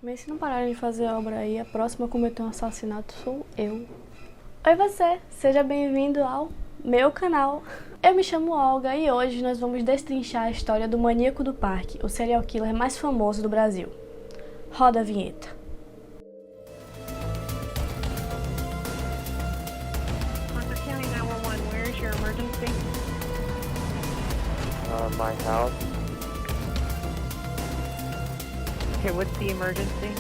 Mas se não pararem de fazer obra aí, a próxima a cometer um assassinato sou eu. Oi você, seja bem-vindo ao meu canal. Eu me chamo Olga e hoje nós vamos destrinchar a história do maníaco do parque, o serial killer mais famoso do Brasil. Roda a vinheta. Hunter County 911, where is your emergency? My house. Okay, what's the emergency?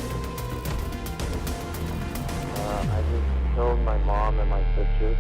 I just killed my mom and my sister.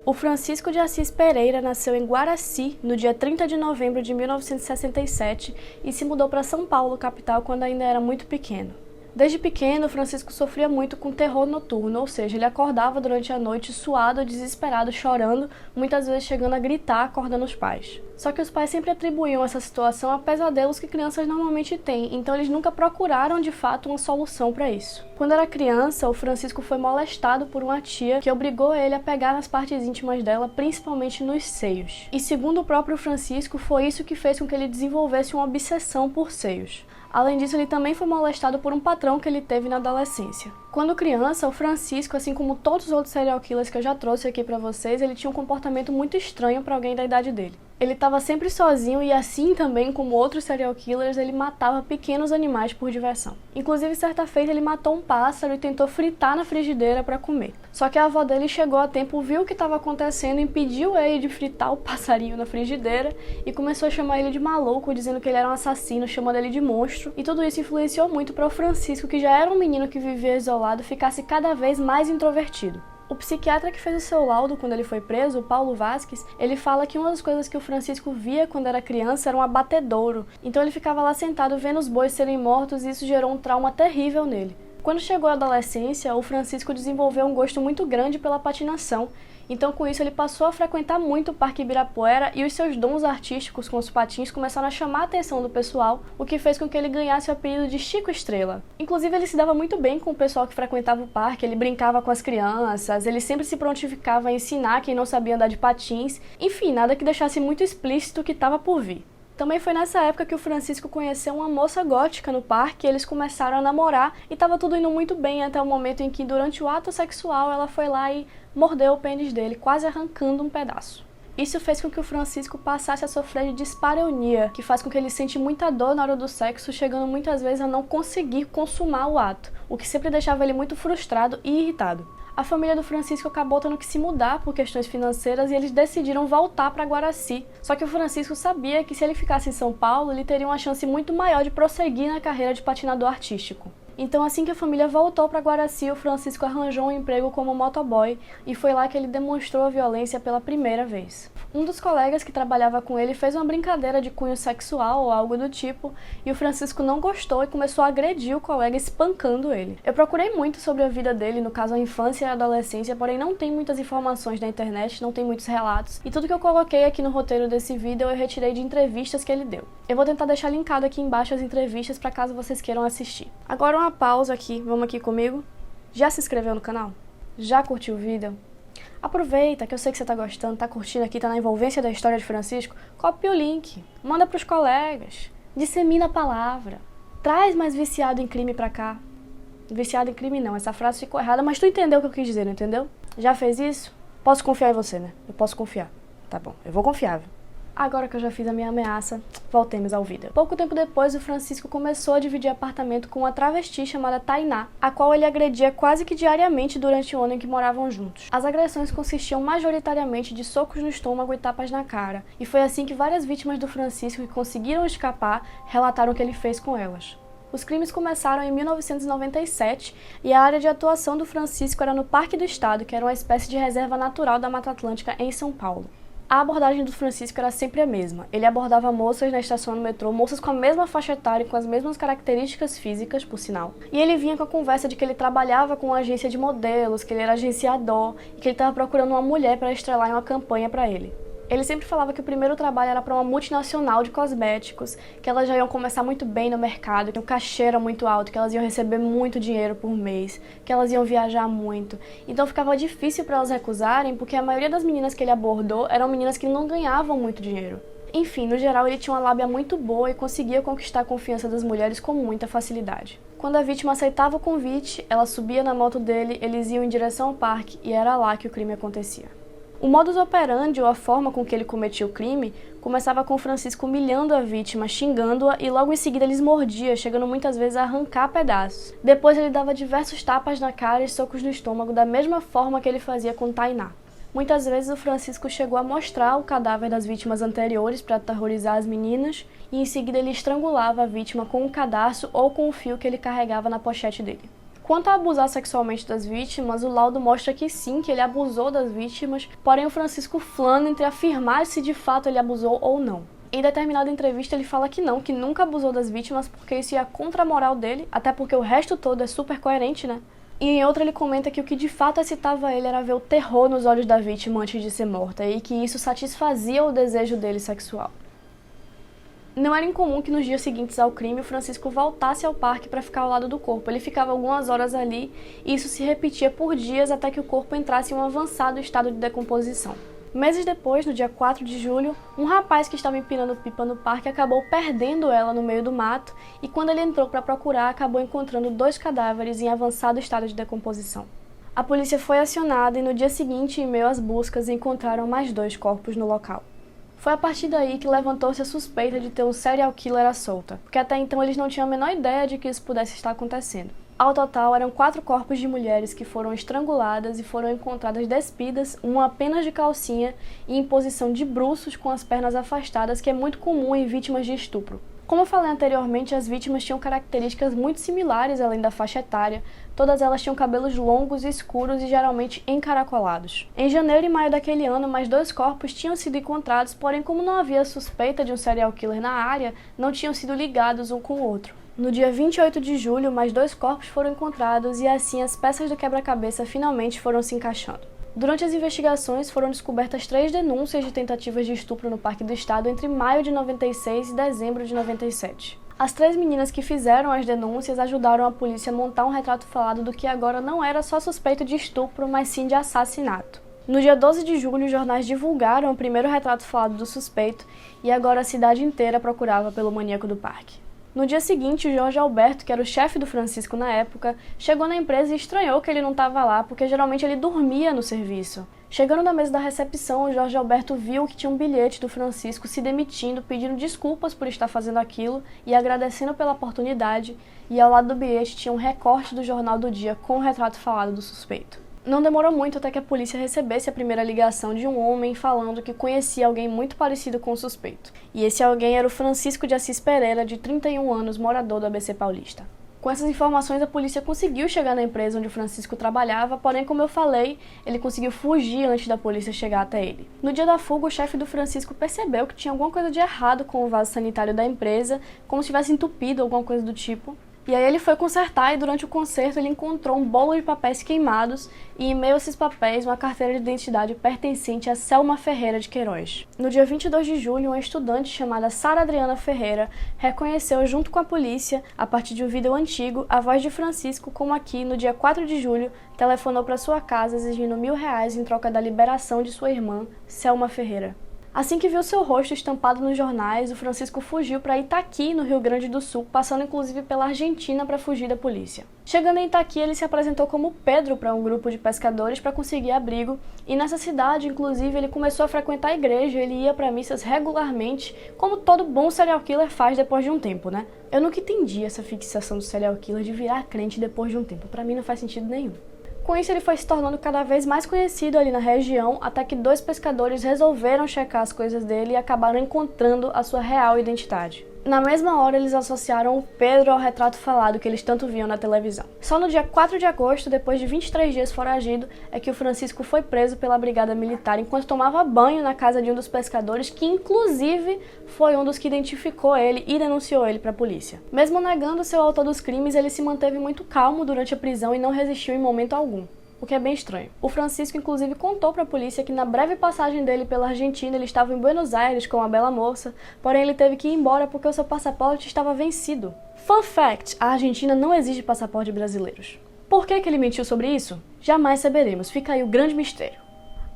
O Francisco de Assis Pereira nasceu em Guaraci no dia 30 de novembro de 1967 e se mudou para São Paulo, capital, quando ainda era muito pequeno. Desde pequeno, Francisco sofria muito com terror noturno, ou seja, ele acordava durante a noite suado, desesperado, chorando, muitas vezes chegando a gritar, acordando os pais. Só que os pais sempre atribuíam essa situação a pesadelos que crianças normalmente têm, então eles nunca procuraram de fato uma solução para isso. Quando era criança, o Francisco foi molestado por uma tia que obrigou ele a pegar nas partes íntimas dela, principalmente nos seios. E segundo o próprio Francisco, foi isso que fez com que ele desenvolvesse uma obsessão por seios. Além disso, ele também foi molestado por um patrão que ele teve na adolescência. Quando criança, o Francisco, assim como todos os outros serial killers que eu já trouxe aqui pra vocês, ele tinha um comportamento muito estranho pra alguém da idade dele. Ele estava sempre sozinho e assim também como outros serial killers, ele matava pequenos animais por diversão. Inclusive, certa feita, ele matou um pássaro e tentou fritar na frigideira para comer. Só que a avó dele chegou a tempo, viu o que estava acontecendo, impediu ele de fritar o passarinho na frigideira e começou a chamar ele de maluco, dizendo que ele era um assassino, chamando ele de monstro. E tudo isso influenciou muito para o Francisco, que já era um menino que vivia isolado, ficasse cada vez mais introvertido. O psiquiatra que fez o seu laudo quando ele foi preso, o Paulo Vasques, ele fala que uma das coisas que o Francisco via quando era criança era um abatedouro. Então ele ficava lá sentado vendo os bois serem mortos e isso gerou um trauma terrível nele. Quando chegou a adolescência, o Francisco desenvolveu um gosto muito grande pela patinação. Então, com isso, ele passou a frequentar muito o Parque Ibirapuera e os seus dons artísticos com os patins começaram a chamar a atenção do pessoal, o que fez com que ele ganhasse o apelido de Chico Estrela. Inclusive, ele se dava muito bem com o pessoal que frequentava o parque, ele brincava com as crianças, ele sempre se prontificava a ensinar quem não sabia andar de patins, enfim, nada que deixasse muito explícito o que estava por vir. Também foi nessa época que o Francisco conheceu uma moça gótica no parque, eles começaram a namorar e estava tudo indo muito bem até o momento em que, durante o ato sexual, ela foi lá e mordeu o pênis dele, quase arrancando um pedaço. Isso fez com que o Francisco passasse a sofrer de dispareunia, que faz com que ele sente muita dor na hora do sexo, chegando muitas vezes a não conseguir consumar o ato, o que sempre deixava ele muito frustrado e irritado. A família do Francisco acabou tendo que se mudar por questões financeiras e eles decidiram voltar para Guaraci. Só que o Francisco sabia que se ele ficasse em São Paulo, ele teria uma chance muito maior de prosseguir na carreira de patinador artístico. Então, assim que a família voltou para Guaraci, o Francisco arranjou um emprego como motoboy e foi lá que ele demonstrou a violência pela primeira vez. Um dos colegas que trabalhava com ele fez uma brincadeira de cunho sexual ou algo do tipo e o Francisco não gostou e começou a agredir o colega espancando ele. Eu procurei muito sobre a vida dele, no caso a infância e a adolescência, porém não tem muitas informações na internet, não tem muitos relatos e tudo que eu coloquei aqui no roteiro desse vídeo eu retirei de entrevistas que ele deu. Eu vou tentar deixar linkado aqui embaixo as entrevistas para caso vocês queiram assistir. Agora uma pausa aqui, vamos aqui comigo. Já se inscreveu no canal? Já curtiu o vídeo? Aproveita que eu sei que você tá gostando, tá curtindo aqui, tá na envolvência da história de Francisco, copia o link, manda pros colegas, dissemina a palavra, traz mais viciado em crime pra cá. Viciado em crime não, essa frase ficou errada, mas tu entendeu o que eu quis dizer, não entendeu? Já fez isso? Posso confiar em você, né? Eu posso confiar. Tá bom, eu vou confiar, viu? Agora que eu já fiz a minha ameaça, voltemos ao vídeo. Pouco tempo depois, o Francisco começou a dividir apartamento com uma travesti chamada Tainá, a qual ele agredia quase que diariamente durante o ano em que moravam juntos. As agressões consistiam majoritariamente de socos no estômago e tapas na cara, e foi assim que várias vítimas do Francisco que conseguiram escapar relataram o que ele fez com elas. Os crimes começaram em 1997 e a área de atuação do Francisco era no Parque do Estado, que era uma espécie de reserva natural da Mata Atlântica em São Paulo. A abordagem do Francisco era sempre a mesma. Ele abordava moças na estação do metrô, moças com a mesma faixa etária e com as mesmas características físicas, por sinal. E ele vinha com a conversa de que ele trabalhava com uma agência de modelos, que ele era agenciador e que ele estava procurando uma mulher para estrelar em uma campanha para ele. Ele sempre falava que o primeiro trabalho era para uma multinacional de cosméticos, que elas já iam começar muito bem no mercado, que o cachê era muito alto, que elas iam receber muito dinheiro por mês, que elas iam viajar muito. Então ficava difícil para elas recusarem, porque a maioria das meninas que ele abordou eram meninas que não ganhavam muito dinheiro. Enfim, no geral ele tinha uma lábia muito boa e conseguia conquistar a confiança das mulheres com muita facilidade. Quando a vítima aceitava o convite, ela subia na moto dele, eles iam em direção ao parque e era lá que o crime acontecia. O modus operandi, ou a forma com que ele cometia o crime, começava com Francisco humilhando a vítima, xingando-a e logo em seguida eles mordia, chegando muitas vezes a arrancar pedaços. Depois ele dava diversos tapas na cara e socos no estômago, da mesma forma que ele fazia com Tainá. Muitas vezes o Francisco chegou a mostrar o cadáver das vítimas anteriores para aterrorizar as meninas e em seguida ele estrangulava a vítima com um cadarço ou com o fio que ele carregava na pochete dele. Quanto a abusar sexualmente das vítimas, o laudo mostra que sim, que ele abusou das vítimas, porém o Francisco flana entre afirmar se de fato ele abusou ou não. Em determinada entrevista ele fala que não, que nunca abusou das vítimas porque isso ia contra a moral dele, até porque o resto todo é super coerente, né? E em outra ele comenta que o que de fato excitava ele era ver o terror nos olhos da vítima antes de ser morta e que isso satisfazia o desejo dele sexual. Não era incomum que nos dias seguintes ao crime o Francisco voltasse ao parque para ficar ao lado do corpo. Ele ficava algumas horas ali e isso se repetia por dias até que o corpo entrasse em um avançado estado de decomposição. Meses depois, no dia 4 de julho, um rapaz que estava empinando pipa no parque acabou perdendo ela no meio do mato e quando ele entrou para procurar, acabou encontrando 2 cadáveres em avançado estado de decomposição. A polícia foi acionada e no dia seguinte, em meio às buscas, encontraram mais 2 corpos no local. Foi a partir daí que levantou-se a suspeita de ter um serial killer à solta, porque até então eles não tinham a menor ideia de que isso pudesse estar acontecendo. Ao total, eram 4 corpos de mulheres que foram estranguladas e foram encontradas despidas, uma apenas de calcinha e em posição de bruços com as pernas afastadas, que é muito comum em vítimas de estupro. Como eu falei anteriormente, as vítimas tinham características muito similares além da faixa etária, todas elas tinham cabelos longos e escuros e geralmente encaracolados. Em janeiro e maio daquele ano, mais 2 corpos tinham sido encontrados, porém como não havia suspeita de um serial killer na área, não tinham sido ligados um com o outro. No dia 28 de julho, mais 2 corpos foram encontrados e assim as peças do quebra-cabeça finalmente foram se encaixando. Durante as investigações, foram descobertas 3 denúncias de tentativas de estupro no Parque do Estado entre maio de 96 e dezembro de 97. As 3 meninas que fizeram as denúncias ajudaram a polícia a montar um retrato falado do que agora não era só suspeito de estupro, mas sim de assassinato. No dia 12 de julho, os jornais divulgaram o primeiro retrato falado do suspeito e agora a cidade inteira procurava pelo maníaco do parque. No dia seguinte, o Jorge Alberto, que era o chefe do Francisco na época, chegou na empresa e estranhou que ele não estava lá, porque geralmente ele dormia no serviço. Chegando na mesa da recepção, o Jorge Alberto viu que tinha um bilhete do Francisco se demitindo, pedindo desculpas por estar fazendo aquilo e agradecendo pela oportunidade, e ao lado do bilhete tinha um recorte do Jornal do Dia com o retrato falado do suspeito. Não demorou muito até que a polícia recebesse a primeira ligação de um homem falando que conhecia alguém muito parecido com o suspeito. E esse alguém era o Francisco de Assis Pereira, de 31 anos, morador do ABC Paulista. Com essas informações, a polícia conseguiu chegar na empresa onde o Francisco trabalhava, porém, como eu falei, ele conseguiu fugir antes da polícia chegar até ele. No dia da fuga, o chefe do Francisco percebeu que tinha alguma coisa de errado com o vaso sanitário da empresa, como se tivesse entupido, alguma coisa do tipo. E aí ele foi consertar e durante o conserto ele encontrou um bolo de papéis queimados e em meio a esses papéis uma carteira de identidade pertencente a Selma Ferreira de Queiroz. No dia 22 de julho, uma estudante chamada Sara Adriana Ferreira reconheceu junto com a polícia, a partir de um vídeo antigo, a voz de Francisco, como aqui, no dia 4 de julho, telefonou para sua casa exigindo R$1.000 em troca da liberação de sua irmã, Selma Ferreira. Assim que viu seu rosto estampado nos jornais, o Francisco fugiu para Itaqui, no Rio Grande do Sul, passando inclusive pela Argentina para fugir da polícia. Chegando em Itaqui, ele se apresentou como Pedro para um grupo de pescadores para conseguir abrigo, e nessa cidade, inclusive, ele começou a frequentar a igreja, ele ia para missas regularmente, como todo bom serial killer faz depois de um tempo, né? Eu nunca entendi essa fixação do serial killer de virar crente depois de um tempo, para mim não faz sentido nenhum. Com isso, ele foi se tornando cada vez mais conhecido ali na região, até que 2 pescadores resolveram checar as coisas dele e acabaram encontrando a sua real identidade. Na mesma hora, eles associaram o Pedro ao retrato falado que eles tanto viam na televisão. Só no dia 4 de agosto, depois de 23 dias foragido, é que o Francisco foi preso pela Brigada Militar enquanto tomava banho na casa de um dos pescadores, que inclusive foi um dos que identificou ele e denunciou ele para a polícia. Mesmo negando ser o autor dos crimes, ele se manteve muito calmo durante a prisão e não resistiu em momento algum. O que é bem estranho. O Francisco, inclusive, contou para a polícia que na breve passagem dele pela Argentina ele estava em Buenos Aires com uma bela moça, porém ele teve que ir embora porque o seu passaporte estava vencido. Fun fact, a Argentina não exige passaporte brasileiros. Por que ele mentiu sobre isso? Jamais saberemos, fica aí o grande mistério.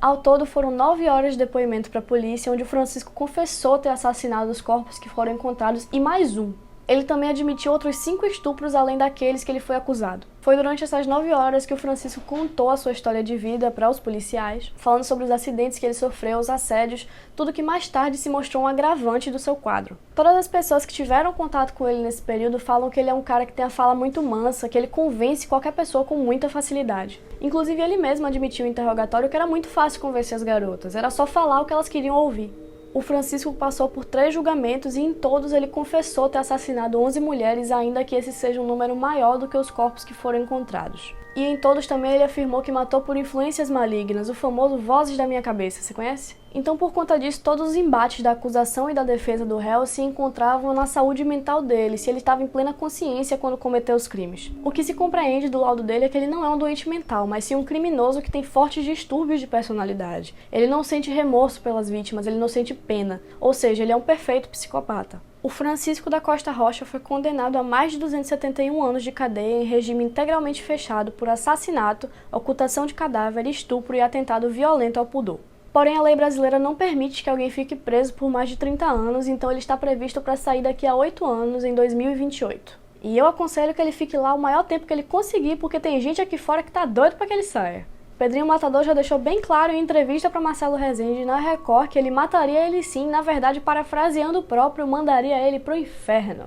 Ao todo, foram 9 horas de depoimento para a polícia, onde o Francisco confessou ter assassinado os corpos que foram encontrados e mais um. Ele também admitiu outros 5 estupros além daqueles que ele foi acusado. Foi durante essas 9 horas que o Francisco contou a sua história de vida para os policiais, falando sobre os acidentes que ele sofreu, os assédios, tudo que mais tarde se mostrou um agravante do seu quadro. Todas as pessoas que tiveram contato com ele nesse período falam que ele é um cara que tem a fala muito mansa, que ele convence qualquer pessoa com muita facilidade. Inclusive ele mesmo admitiu no interrogatório que era muito fácil convencer as garotas, era só falar o que elas queriam ouvir. O Francisco passou por 3 julgamentos e em todos ele confessou ter assassinado 11 mulheres, ainda que esse seja um número maior do que os corpos que foram encontrados. E em todos também ele afirmou que matou por influências malignas, o famoso vozes da minha cabeça, você conhece? Então por conta disso, todos os embates da acusação e da defesa do réu se encontravam na saúde mental dele, se ele estava em plena consciência quando cometeu os crimes. O que se compreende do laudo dele é que ele não é um doente mental, mas sim um criminoso que tem fortes distúrbios de personalidade. Ele não sente remorso pelas vítimas, ele não sente pena, ou seja, ele é um perfeito psicopata. O Francisco da Costa Rocha foi condenado a mais de 271 anos de cadeia em regime integralmente fechado por assassinato, ocultação de cadáver, estupro e atentado violento ao pudor. Porém, a lei brasileira não permite que alguém fique preso por mais de 30 anos, então ele está previsto para sair daqui a 8 anos, em 2028. E eu aconselho que ele fique lá o maior tempo que ele conseguir, porque tem gente aqui fora que tá doido para que ele saia. Pedrinho Matador já deixou bem claro em entrevista para Marcelo Rezende na Record que ele mataria ele sim, na verdade, parafraseando o próprio, mandaria ele pro inferno.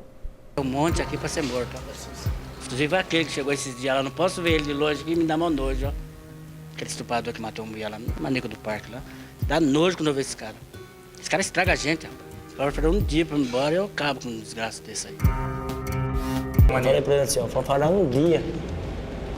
Um monte aqui para ser morto. Inclusive aquele que chegou esses dias lá, não posso ver ele de longe que me dá mó nojo, ó. Aquele estuprador que matou a mulher lá no Maneco do Parque lá. Dá nojo quando eu vejo esse cara. Esse cara estraga a gente, rapaz. Para um dia para ir embora, eu acabo com um desgraça desse aí. Falei pra ele assim, ó, vou falar um dia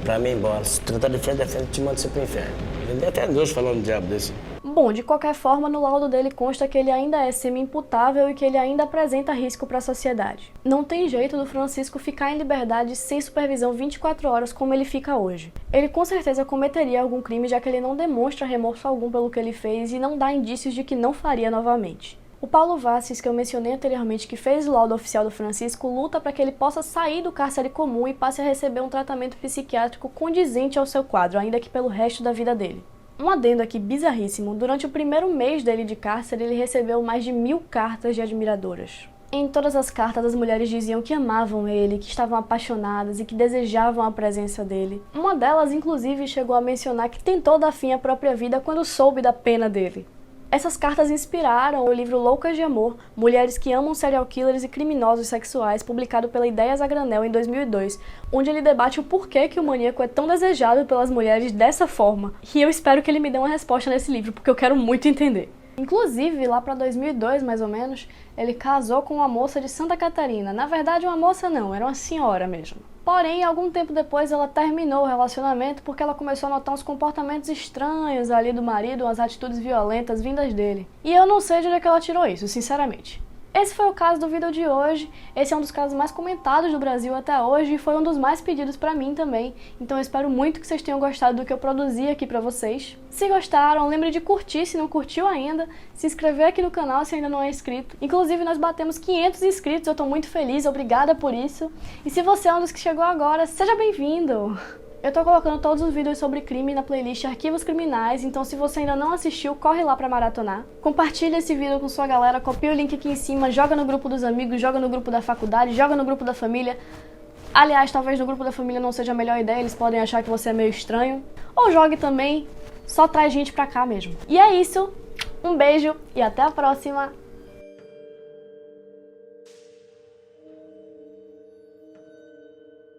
pra mim ir embora. Se tratar de frente a frente, te mando você pro inferno. Ele deu até nojo falando um diabo desse. Bom, de qualquer forma, no laudo dele consta que ele ainda é semi-imputável e que ele ainda apresenta risco para a sociedade. Não tem jeito do Francisco ficar em liberdade sem supervisão 24 horas como ele fica hoje. Ele com certeza cometeria algum crime, já que ele não demonstra remorso algum pelo que ele fez e não dá indícios de que não faria novamente. O Paulo Vassis, que eu mencionei anteriormente, que fez o laudo oficial do Francisco, luta para que ele possa sair do cárcere comum e passe a receber um tratamento psiquiátrico condizente ao seu quadro, ainda que pelo resto da vida dele. Um adendo aqui bizarríssimo, durante o primeiro mês dele de cárcere, ele recebeu mais de 1000 cartas de admiradoras. Em todas as cartas, as mulheres diziam que amavam ele, que estavam apaixonadas e que desejavam a presença dele. Uma delas, inclusive, chegou a mencionar que tentou dar fim à própria vida quando soube da pena dele. Essas cartas inspiraram o livro Loucas de Amor, Mulheres que Amam Serial Killers e Criminosos Sexuais, publicado pela Ideias a Granel em 2002, onde ele debate o porquê que o maníaco é tão desejado pelas mulheres dessa forma. E eu espero que ele me dê uma resposta nesse livro, porque eu quero muito entender. Inclusive, lá para 2002, mais ou menos, ele casou com uma moça de Santa Catarina. Na verdade, uma moça não, era uma senhora mesmo. Porém, algum tempo depois, ela terminou o relacionamento porque ela começou a notar uns comportamentos estranhos ali do marido, umas atitudes violentas vindas dele. E eu não sei de onde é que ela tirou isso, sinceramente. Esse foi o caso do vídeo de hoje, esse é um dos casos mais comentados do Brasil até hoje e foi um dos mais pedidos pra mim também, então eu espero muito que vocês tenham gostado do que eu produzi aqui pra vocês. Se gostaram, lembre de curtir se não curtiu ainda, se inscrever aqui no canal se ainda não é inscrito. Inclusive nós batemos 500 inscritos, eu tô muito feliz, obrigada por isso. E se você é um dos que chegou agora, seja bem-vindo! Eu tô colocando todos os vídeos sobre crime na playlist Arquivos Criminais, então se você ainda não assistiu, corre lá pra maratonar. Compartilha esse vídeo com sua galera, copia o link aqui em cima, joga no grupo dos amigos, joga no grupo da faculdade, joga no grupo da família. Aliás, talvez no grupo da família não seja a melhor ideia, eles podem achar que você é meio estranho. Ou jogue também, só traz gente pra cá mesmo. E é isso, um beijo e até a próxima!